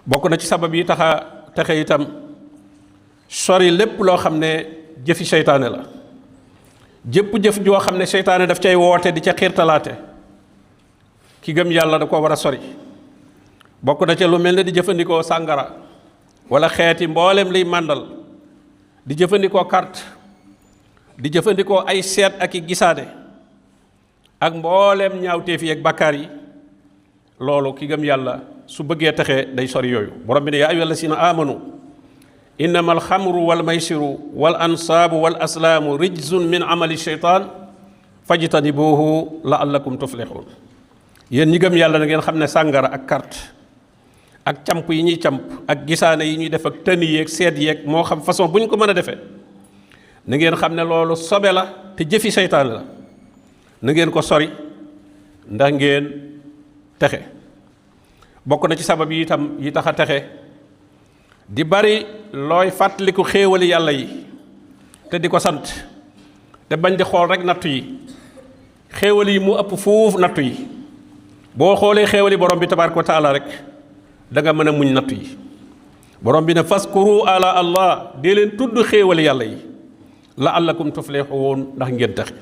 bokk na ci sabab yi taxa texe itam sori lépp loo xam ne jëfi seytaane la jëpp jëf joo xam ne seytaane daf cay woote di ca xiirtalaate ki gëm yàlla da ko war a sori bokk na ca lu mel ne di jëfandikoo sàngara wala xeeti mboolem liy màndal di jëfandikoo carte di jëfandikoo ay seet ak i gisaade ak mboolem ñaawteef yi ak bakkaar yi loolu ki gëm yàlla su bëggee taxee day sori yooyu borom bi ne yaa ayyuhal lazina amanu innama alxamru wal maysiru wal ansaabu wal aslaamu rijzun min amali sheytaan fajtanibuhu laallakum tuflixuun yéen ñi gëm yàlla na ngeen xam ne sàngara ak carte ak camp yi ñuy camp ak gisaane yi ñuy def ak tëni yeeg seet yeeg moo xam façon bu ñu ko mën a defee na ngeen xam ne loolu sobe la te jëfi seytaane la na ngeen ko sori ndax ngeen texe bokk na ci sabab yi itam yi tax a texe di bari looy fàttaliku xéewali yàlla yi te di ko sant te bañ di xool rek nattu yi xéewal yi mu ëpp fuuf nattu yi boo xoolee xéewali borom bi tabaaraka wa taala rek da nga mën a muñ nattu yi borom bi ne faskuru ala allah dee leen tudd xéewali yàlla yi la'allakum tuflihun ndax ngeen taxe